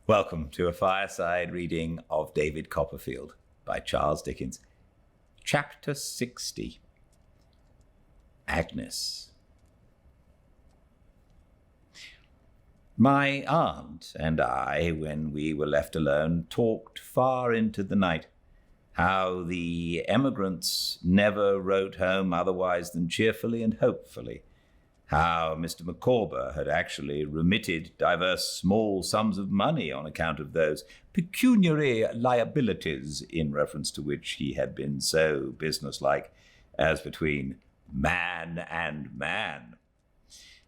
Welcome to a fireside reading of David Copperfield by Charles Dickens. Chapter 60. Agnes. My aunt and I, when we were left alone, talked far into the night, how the emigrants never wrote home otherwise than cheerfully and hopefully, how Mr. Micawber had actually remitted divers small sums of money on account of those pecuniary liabilities in reference to which he had been so businesslike as between man and man.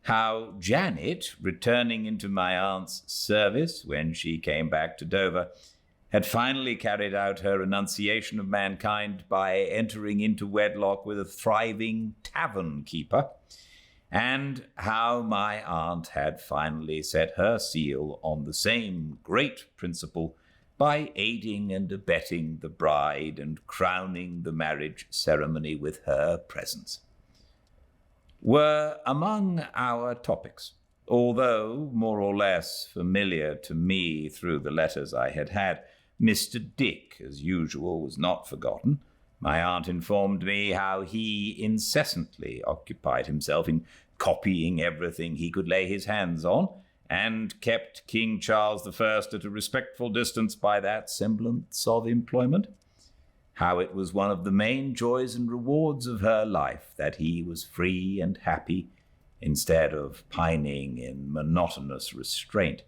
How Janet, returning into my aunt's service when she came back to Dover, had finally carried out her renunciation of mankind by entering into wedlock with a thriving tavern keeper, and how my aunt had finally set her seal on the same great principle by aiding and abetting the bride and crowning the marriage ceremony with her presence, were among our topics, although more or less familiar to me through the letters I had had. Mr. Dick, as usual, was not forgotten. My aunt informed me how he incessantly occupied himself in copying everything he could lay his hands on, and kept King Charles I at a respectful distance by that semblance of employment. How it was one of the main joys and rewards of her life that he was free and happy, instead of pining in monotonous restraint,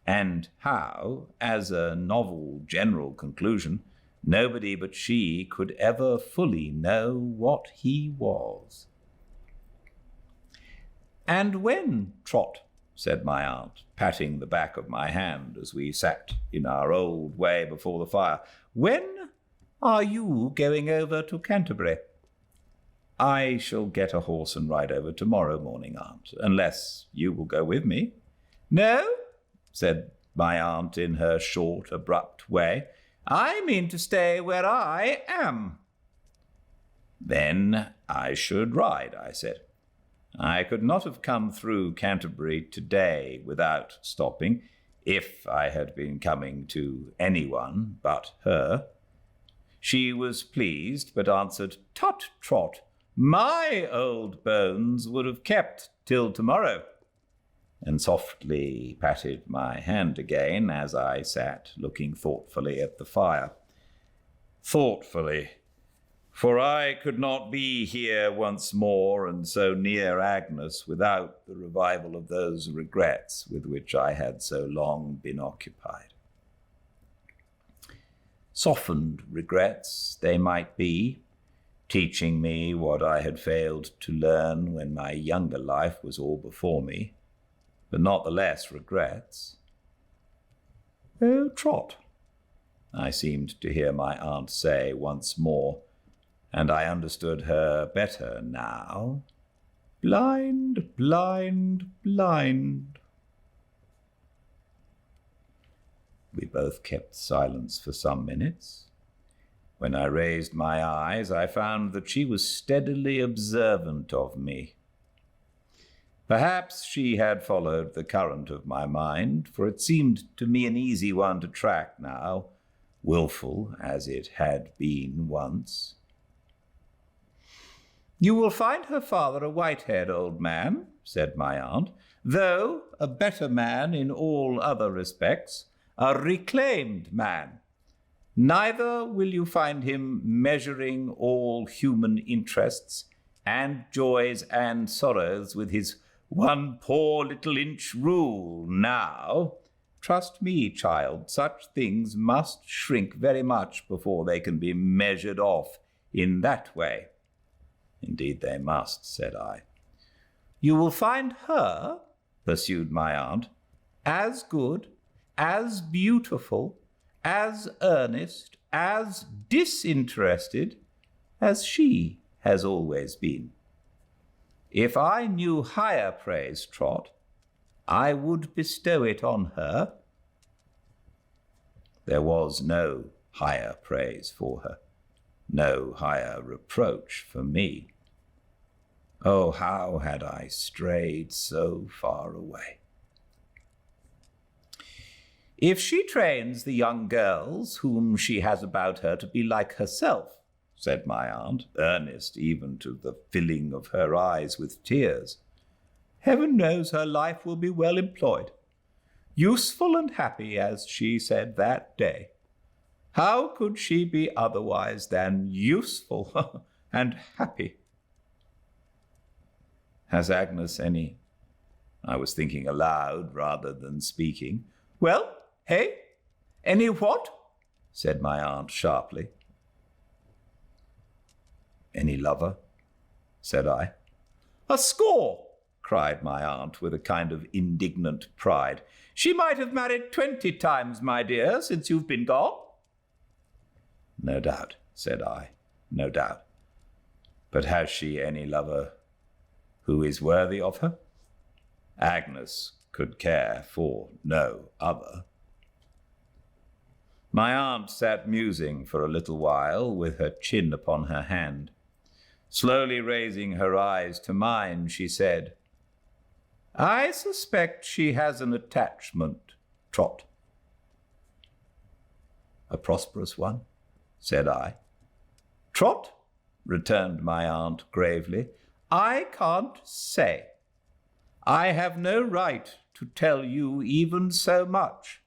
and how, as a novel general conclusion, nobody but she could ever fully know what he was. "And when, Trot," said my aunt, patting the back of my hand as we sat in our old way before the fire, "when are you going over to Canterbury?" "I shall get a horse and ride over tomorrow morning, Aunt, unless you will go with me." "No," said my aunt in her short, abrupt way. "I mean to stay where I am." "Then I should ride," I said. I could not have come through Canterbury today without stopping, if I had been coming to anyone but her. She was pleased, but answered, "Tut, Trot, my old bones would have kept till tomorrow," and softly patted my hand again as I sat looking thoughtfully at the fire. Thoughtfully, for I could not be here once more and so near Agnes without the revival of those regrets with which I had so long been occupied. Softened regrets they might be, teaching me what I had failed to learn when my younger life was all before me, but not the less regrets. "Oh, Trot," I seemed to hear my aunt say once more, and I understood her better now. "Blind, blind, blind." We both kept silence for some minutes. When I raised my eyes, I found that she was steadily observant of me. Perhaps she had followed the current of my mind, for it seemed to me an easy one to track now, wilful as it had been once. "You will find her father a white-haired old man," said my aunt, "though a better man in all other respects, a reclaimed man. Neither will you find him measuring all human interests and joys and sorrows with his one poor little inch rule now. Trust me, child, such things must shrink very much before they can be measured off in that way." "Indeed they must," said I. "You will find her," pursued my aunt, "as good, as beautiful, as earnest, as disinterested as she has always been. If I knew higher praise, Trot, I would bestow it on her." There was no higher praise for her, no higher reproach for me. Oh, how had I strayed so far away? If she trains the young girls whom she has about her to be like herself, said my aunt, earnest even to the filling of her eyes with tears, heaven knows her life will be well employed, useful and happy, as she said that day. How could she be otherwise than useful and happy? Has Agnes any... I was thinking aloud rather than speaking. Well, hey? Any what? Said my aunt sharply. Any lover? Said I. A score, cried my aunt with a kind of indignant pride. She might have married 20 times, my dear, since you've been gone. No doubt, said I, no doubt. But has she any lover who is worthy of her? Agnes could care for no other. My aunt sat musing for a little while with her chin upon her hand. Slowly raising her eyes to mine, she said, I suspect she has an attachment, Trot. A prosperous one, said I. Trot, returned my aunt gravely, I can't say. I have no right to tell you even so much.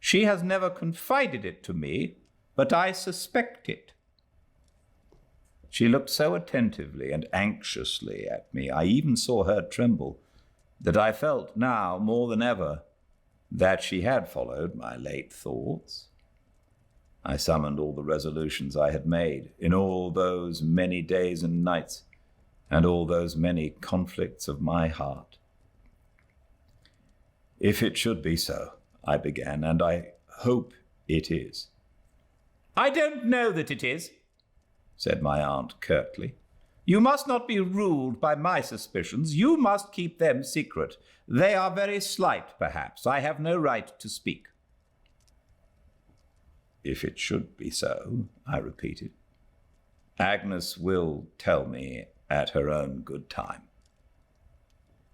She has never confided it to me, but I suspect it. She looked so attentively and anxiously at me, I even saw her tremble, that I felt now more than ever that she had followed my late thoughts. I summoned all the resolutions I had made in all those many days and nights, and all those many conflicts of my heart. If it should be so, I began, and I hope it is. I don't know that it is, said my aunt curtly. You must not be ruled by my suspicions. You must keep them secret. They are very slight, perhaps. I have no right to speak. If it should be so, I repeated, Agnes will tell me at her own good time.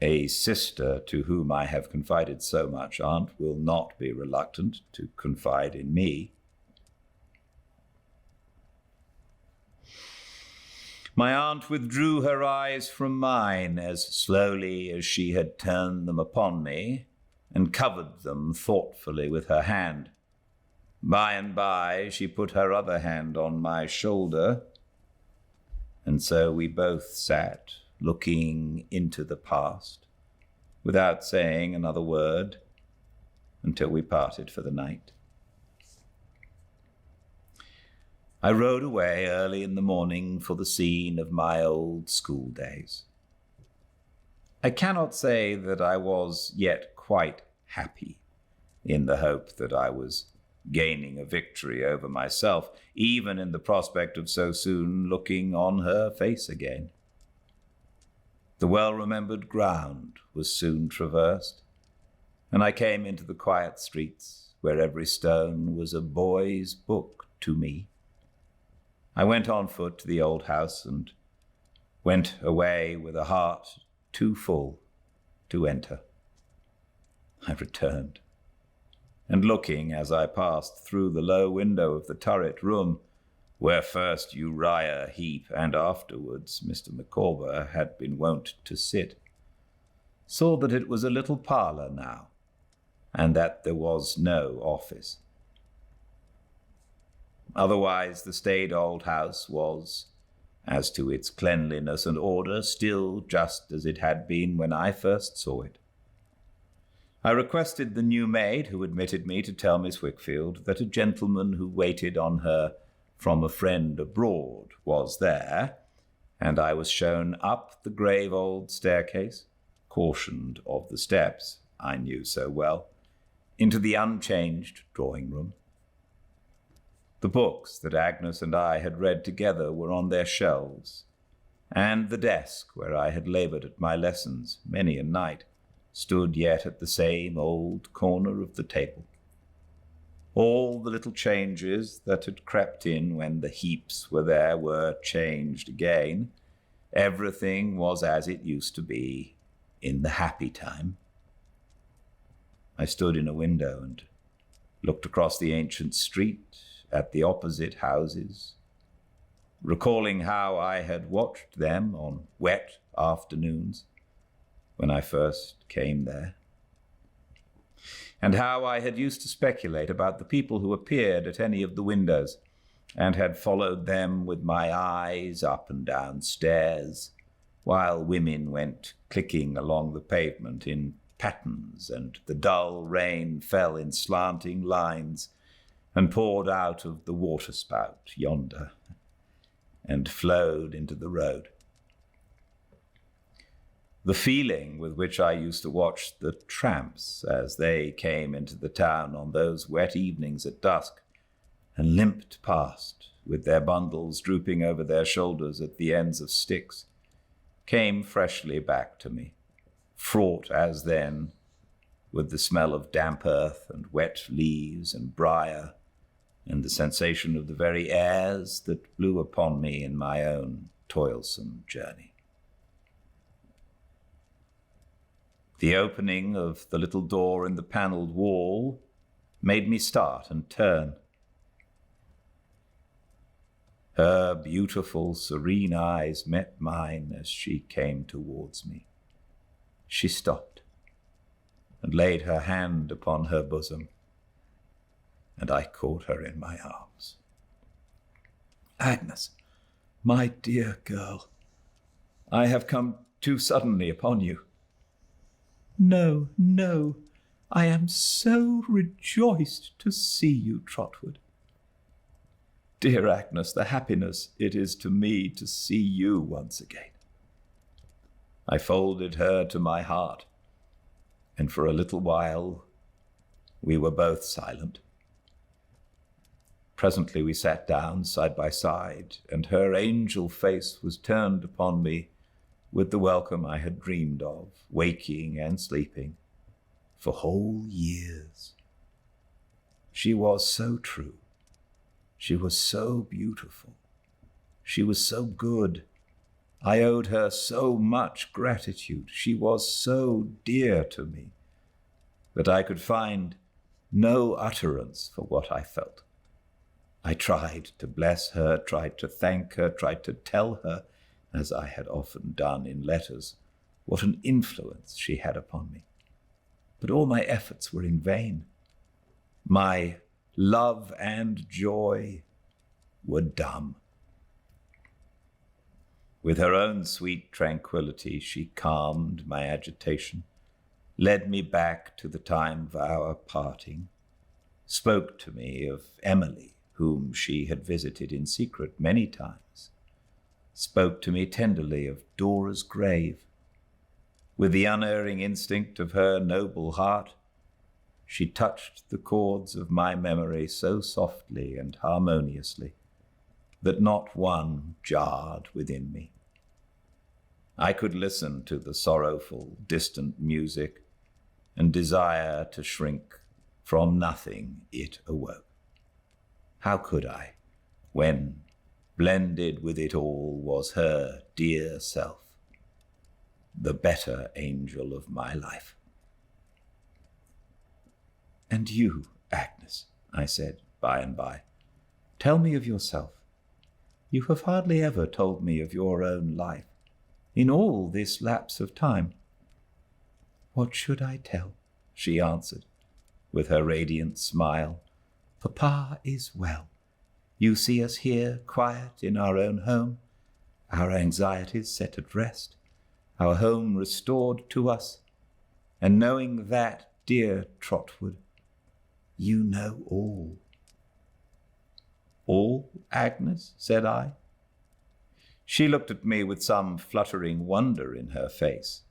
A sister to whom I have confided so much, aunt, will not be reluctant to confide in me. My aunt withdrew her eyes from mine as slowly as she had turned them upon me, and covered them thoughtfully with her hand. By and by she put her other hand on my shoulder, and so we both sat, looking into the past, without saying another word, until we parted for the night. I rode away early in the morning for the scene of my old school days. I cannot say that I was yet quite happy in the hope that I was gaining a victory over myself, even in the prospect of so soon looking on her face again. The well-remembered ground was soon traversed, and I came into the quiet streets where every stone was a boy's book to me. I went on foot to the old house and went away with a heart too full to enter. I returned, and looking as I passed through the low window of the turret room, where first Uriah Heep and afterwards Mr. Micawber had been wont to sit, saw that it was a little parlour now, and that there was no office. Otherwise, the staid old house was, as to its cleanliness and order, still just as it had been when I first saw it. I requested the new maid who admitted me to tell Miss Wickfield that a gentleman who waited on her from a friend abroad was there, and I was shown up the grave old staircase, cautioned of the steps I knew so well, into the unchanged drawing-room. The books that Agnes and I had read together were on their shelves, and the desk where I had laboured at my lessons many a night stood yet at the same old corner of the table. All the little changes that had crept in when the Heaps were there were changed again. Everything was as it used to be in the happy time. I stood in a window and looked across the ancient street at the opposite houses, recalling how I had watched them on wet afternoons when I first came there, and how I had used to speculate about the people who appeared at any of the windows, and had followed them with my eyes up and down stairs, while women went clicking along the pavement in patterns, and the dull rain fell in slanting lines and poured out of the waterspout yonder and flowed into the road. The feeling with which I used to watch the tramps as they came into the town on those wet evenings at dusk and limped past with their bundles drooping over their shoulders at the ends of sticks came freshly back to me, fraught as then with the smell of damp earth and wet leaves and briar, and the sensation of the very airs that blew upon me in my own toilsome journey. The opening of the little door in the panelled wall made me start and turn. Her beautiful, serene eyes met mine as she came towards me. She stopped and laid her hand upon her bosom, and I caught her in my arms. "Agnes, my dear girl, I have come too suddenly upon you." "No, no, I am so rejoiced to see you, Trotwood." "Dear Agnes, the happiness it is to me to see you once again." I folded her to my heart, and for a little while we were both silent. Presently we sat down side by side, and her angel face was turned upon me with the welcome I had dreamed of, waking and sleeping, for whole years. She was so true. She was so beautiful. She was so good. I owed her so much gratitude. She was so dear to me that I could find no utterance for what I felt. I tried to bless her, tried to thank her, tried to tell her, as I had often done in letters, what an influence she had upon me. But all my efforts were in vain. My love and joy were dumb. With her own sweet tranquillity, she calmed my agitation, led me back to the time of our parting, spoke to me of Emily, whom she had visited in secret many times, spoke to me tenderly of Dora's grave. With the unerring instinct of her noble heart, she touched the chords of my memory so softly and harmoniously that not one jarred within me. I could listen to the sorrowful, distant music and desire to shrink from nothing it awoke. How could I, when blended with it all was her dear self, the better angel of my life? "And you, Agnes," I said by and by, "tell me of yourself. You have hardly ever told me of your own life in all this lapse of time." "What should I tell?" she answered, with her radiant smile. "Papa is well. You see us here, quiet in our own home, our anxieties set at rest, our home restored to us, and knowing that, dear Trotwood, you know all." "All, Agnes?" said I. She looked at me with some fluttering wonder in her face.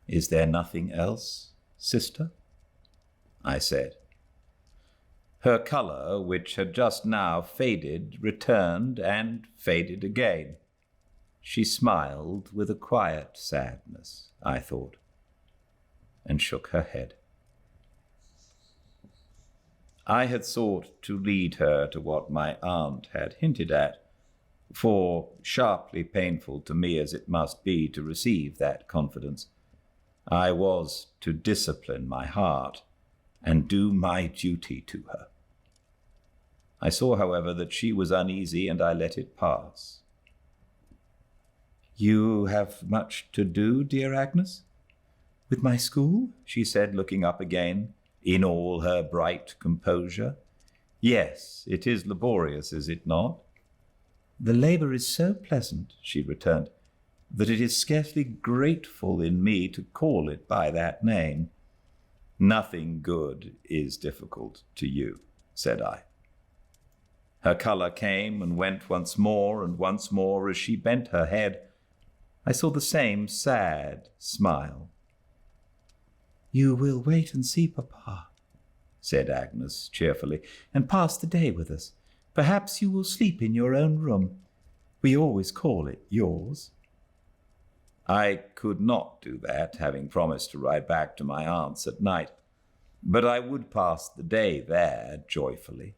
"Is there nothing else, sister?" I said. Her colour, which had just now faded, returned and faded again. She smiled with a quiet sadness, I thought, and shook her head. I had sought to lead her to what my aunt had hinted at, for, sharply painful to me as it must be to receive that confidence, I was to discipline my heart and do my duty to her. I saw, however, that she was uneasy, and I let it pass. "You have much to do, dear Agnes, with my school?" she said, looking up again, in all her bright composure. "Yes, it is laborious, is it not?" "The labour is so pleasant," she returned, "that it is scarcely grateful in me to call it by that name." "Nothing good is difficult to you," said I. Her colour came and went once more, and once more as she bent her head, I saw the same sad smile. "You will wait and see Papa," said Agnes cheerfully, "and pass the day with us. Perhaps you will sleep in your own room. We always call it yours." I could not do that, having promised to ride back to my aunt's at night, but I would pass the day there joyfully.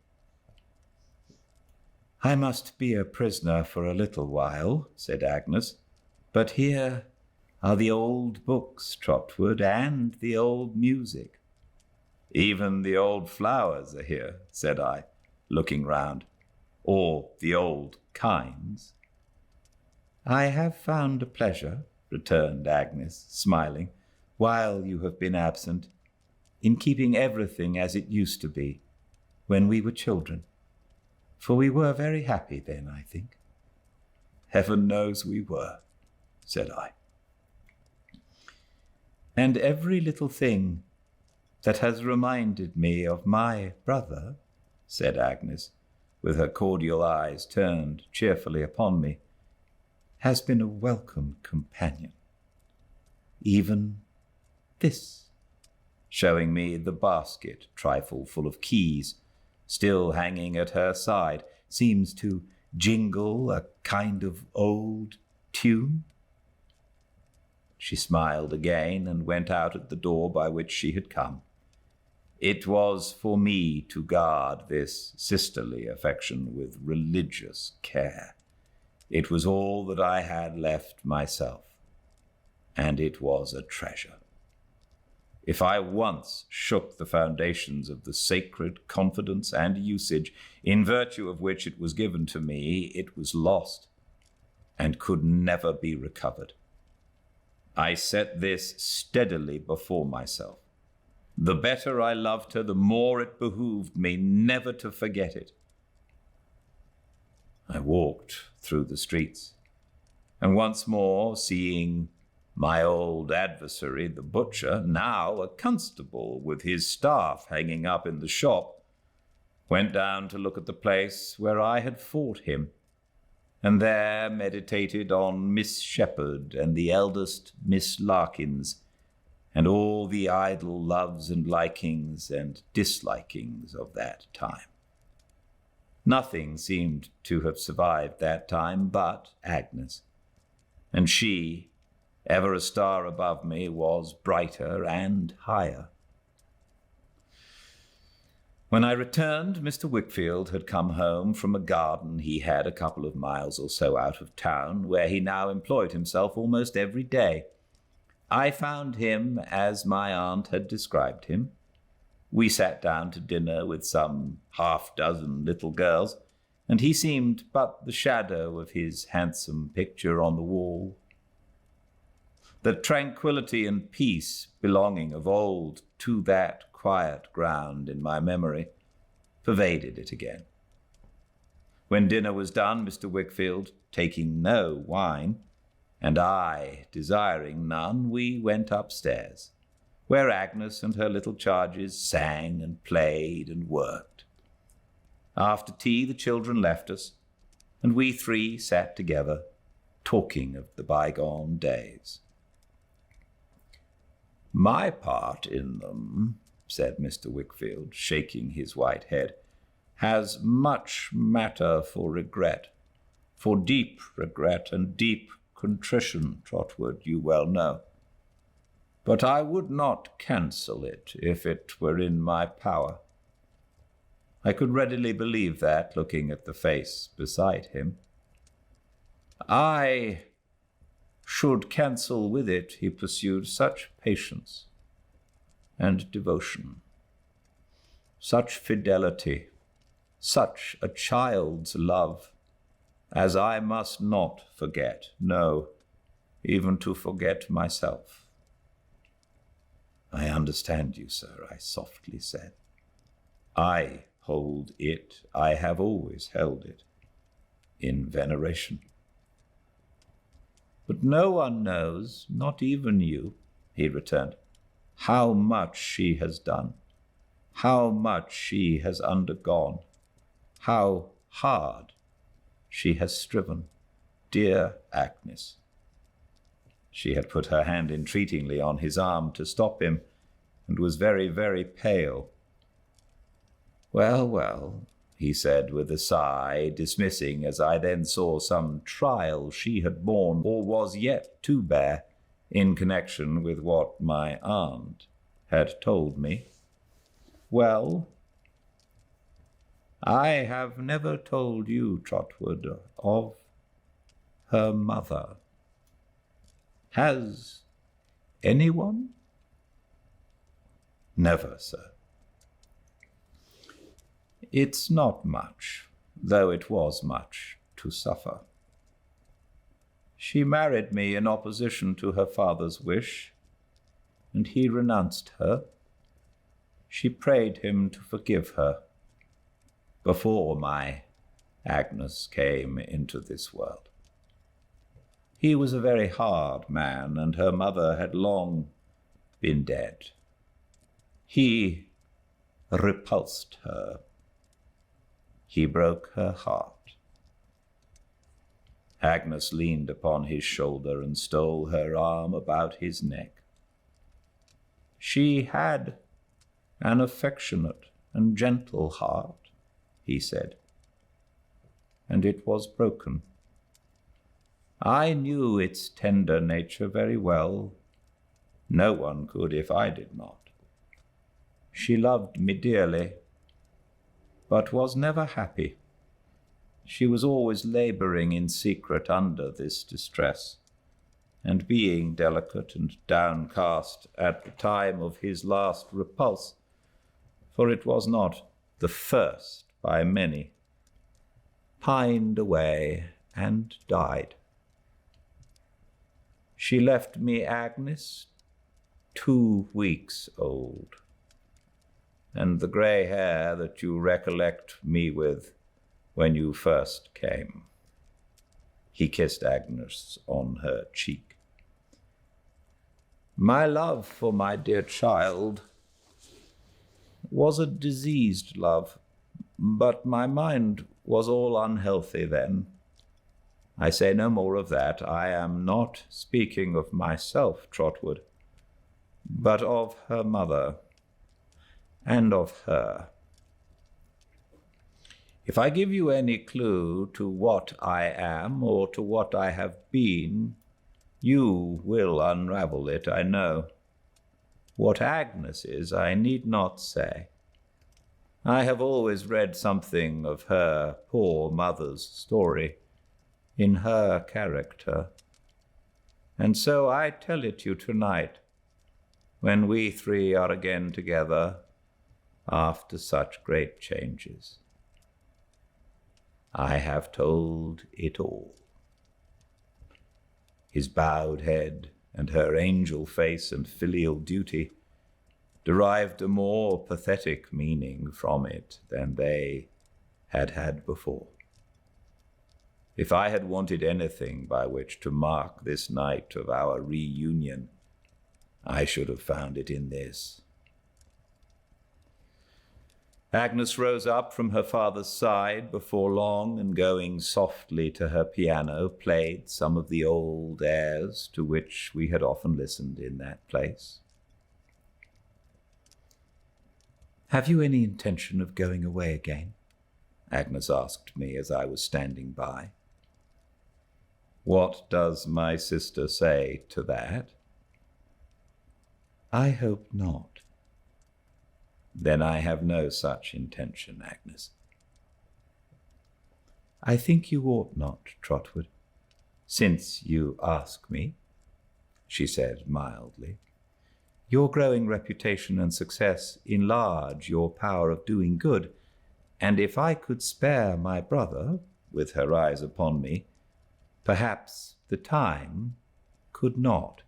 "I must be a prisoner for a little while," said Agnes, "but here are the old books, Trotwood, and the old music." "Even the old flowers are here," said I, looking round, "or the old kinds." "I have found a pleasure," returned Agnes, smiling, "while you have been absent, in keeping everything as it used to be when we were children. For we were very happy then, I think." "Heaven knows we were," said I. "And every little thing that has reminded me of my brother," said Agnes, with her cordial eyes turned cheerfully upon me, "has been a welcome companion. Even this," showing me the basket trifle full of keys, still hanging at her side, "seems to jingle a kind of old tune." She smiled again and went out at the door by which she had come. It was for me to guard this sisterly affection with religious care. It was all that I had left myself, and it was a treasure. If I once shook the foundations of the sacred confidence and usage in virtue of which it was given to me, it was lost and could never be recovered. I set this steadily before myself. The better I loved her, the more it behooved me never to forget it. I walked through the streets, and once more seeing my old adversary, the butcher, now a constable with his staff hanging up in the shop, went down to look at the place where I had fought him, and there meditated on Miss Shepherd and the eldest Miss Larkins, and all the idle loves and likings and dislikings of that time. Nothing seemed to have survived that time but Agnes, and she, ever a star above me, was brighter and higher. When I returned, Mr. Wickfield had come home from a garden he had a couple of miles or so out of town, where he now employed himself almost every day. I found him as my aunt had described him. We sat down to dinner with some 6 little girls, and he seemed but the shadow of his handsome picture on the wall. The tranquillity and peace belonging of old to that quiet ground in my memory pervaded it again. When dinner was done, Mr. Wickfield taking no wine, and I desiring none, we went upstairs, where Agnes and her little charges sang and played and worked. After tea, the children left us, and we three sat together, talking of the bygone days. "My part in them," said Mr. Wickfield, shaking his white head, "has much matter for regret, for deep regret and deep contrition, Trotwood, you well know. But I would not cancel it if it were in my power." I could readily believe that, looking at the face beside him. "I should cancel with it," he pursued, "such patience and devotion, Such fidelity, such a child's love, as I must not forget, no, even to forget myself. I understand you, sir, I softly said. I hold it, I have always held it, in veneration. But no one knows, not even you, he returned, how much she has done, how much she has undergone, how hard she has striven, dear Agnes. She had put her hand entreatingly on his arm to stop him, and was very, very pale. Well, well, he said with a sigh, dismissing, as I then saw, some trial she had borne, or was yet to bear, in connection with what my aunt had told me. Well, I have never told you, Trotwood, of her mother. Has anyone? Never, sir. It's not much, though it was much, to suffer. She married me in opposition to her father's wish, and he renounced her. She prayed him to forgive her before my Agnes came into this world. He was a very hard man, and her mother had long been dead. He repulsed her. He broke her heart. Agnes leaned upon his shoulder and stole her arm about his neck. She had an affectionate and gentle heart, he said, and it was broken. I knew its tender nature very well. No one could if I did not. She loved me dearly, but was never happy. She was always laboring in secret under this distress, and being delicate and downcast at the time of his last repulse, for it was not the first by many, pined away and died. She left me Agnes 2 weeks old, and the grey hair that you recollect me with when you first came. He kissed Agnes on her cheek. My love for my dear child was a diseased love, but my mind was all unhealthy then. I say no more of that. I am not speaking of myself, Trotwood, but of her mother, and of her. If I give you any clue to what I am or to what I have been, you will unravel it, I know. What Agnes is, I need not say. I have always read something of her poor mother's story in her character, and so I tell it you tonight, when we three are again together after such great changes. I have told it all. His bowed head and her angel face and filial duty derived a more pathetic meaning from it than they had had before. If I had wanted anything by which to mark this night of our reunion, I should have found it in this. Agnes rose up from her father's side before long, and going softly to her piano, played some of the old airs to which we had often listened in that place. Have you any intention of going away again? Agnes asked me as I was standing by. What does my sister say to that? I hope not. Then I have no such intention, Agnes. I think you ought not, Trotwood, since you ask me, she said mildly. Your growing reputation and success enlarge your power of doing good, and if I could spare my brother, with her eyes upon me, perhaps the time could not.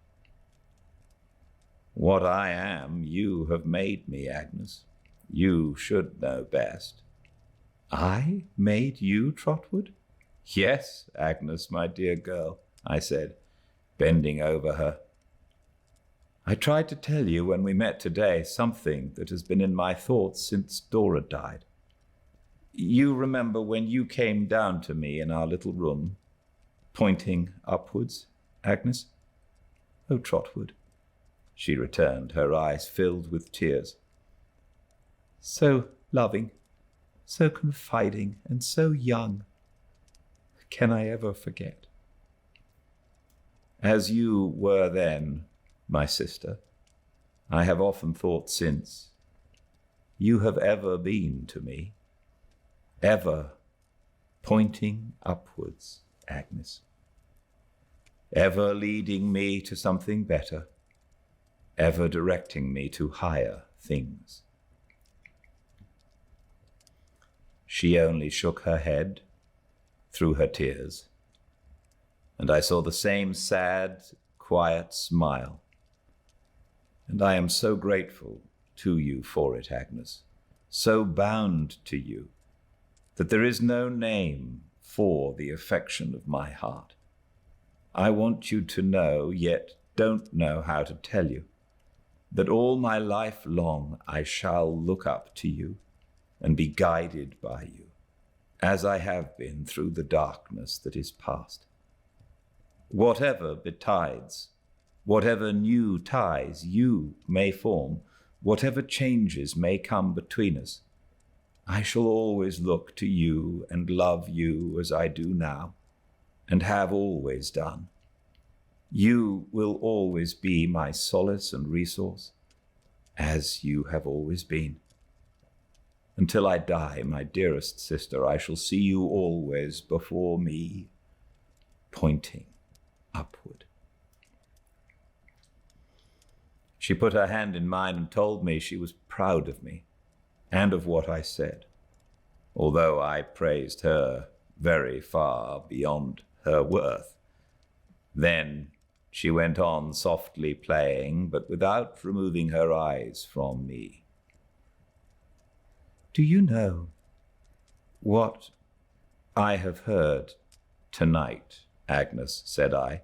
What I am, you have made me, Agnes. You should know best. I made you, Trotwood? Yes, Agnes, my dear girl, I said, bending over her. I tried to tell you when we met today something that has been in my thoughts since Dora died. You remember when you came down to me in our little room, pointing upwards, Agnes? Oh, Trotwood, she returned, her eyes filled with tears. So loving, so confiding, and so young. Can I ever forget? As you were then, my sister, I have often thought since, you have ever been to me, ever pointing upwards, Agnes, ever leading me to something better, ever directing me to higher things. She only shook her head through her tears, and I saw the same sad, quiet smile. And I am so grateful to you for it, Agnes, so bound to you, that there is no name for the affection of my heart. I want you to know, yet don't know how to tell you, that all my life long I shall look up to you and be guided by you, as I have been through the darkness that is past. Whatever betides, whatever new ties you may form, whatever changes may come between us, I shall always look to you and love you as I do now, and have always done. You will always be my solace and resource, as you have always been. Until I die, my dearest sister, I shall see you always before me, pointing upward. She put her hand in mine and told me she was proud of me and of what I said, although I praised her very far beyond her worth. Then she went on softly playing, but without removing her eyes from me. Do you know what I have heard tonight, Agnes, said I,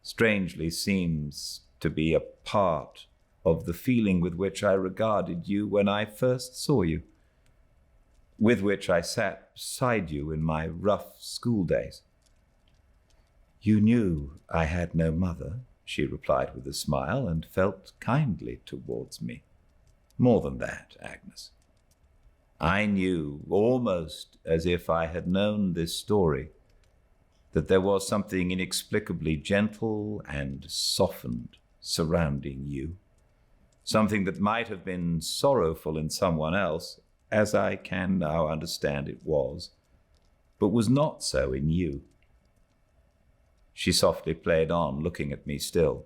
strangely seems to be a part of the feeling with which I regarded you when I first saw you, with which I sat beside you in my rough school days. You knew I had no mother, she replied with a smile, and felt kindly towards me. More than that, Agnes. I knew, almost as if I had known this story, that there was something inexplicably gentle and softened surrounding you, something that might have been sorrowful in someone else, as I can now understand it was, but was not so in you. She softly played on, looking at me still.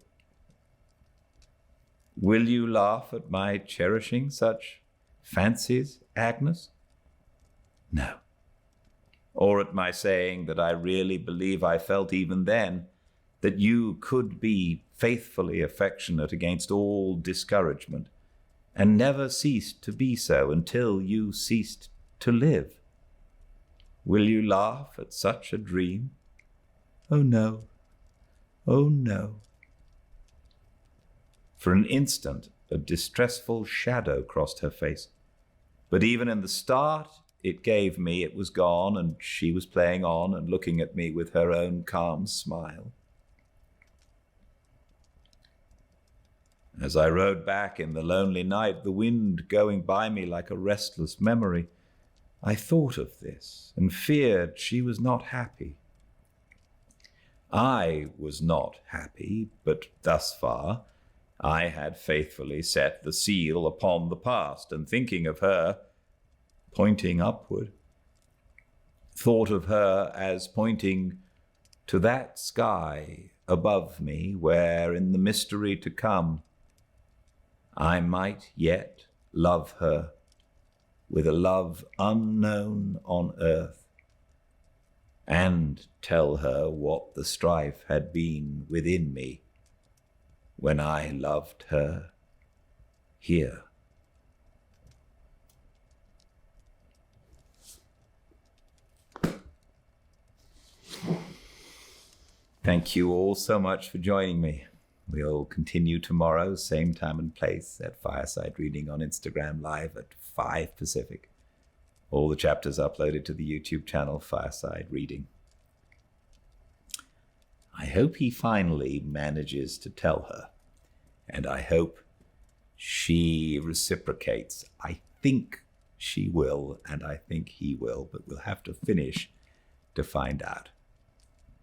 Will you laugh at my cherishing such fancies, Agnes? No. Or at my saying that I really believe I felt even then that you could be faithfully affectionate against all discouragement, and never ceased to be so until you ceased to live. Will you laugh at such a dream? Oh no, oh no. For an instant, a distressful shadow crossed her face, but even in the start it gave me, it was gone, and she was playing on and looking at me with her own calm smile. As I rode back in the lonely night, the wind going by me like a restless memory, I thought of this and feared she was not happy. I was not happy, but thus far I had faithfully set the seal upon the past, and thinking of her, pointing upward, thought of her as pointing to that sky above me where, in the mystery to come, I might yet love her with a love unknown on earth, and tell her what the strife had been within me when I loved her here. Thank you all so much for joining me. We'll continue tomorrow, same time and place, at Fireside Reading on Instagram Live at 5 Pacific. All the chapters uploaded to the YouTube channel Fireside Reading. I hope he finally manages to tell her, and I hope she reciprocates. I think she will, and I think he will, but we'll have to finish to find out.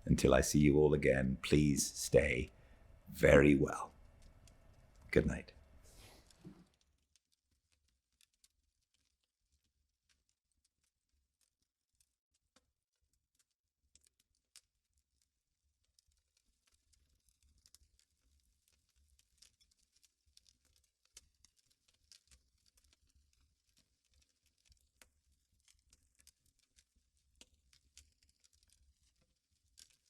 Until I see you all again, please stay very well. Good night.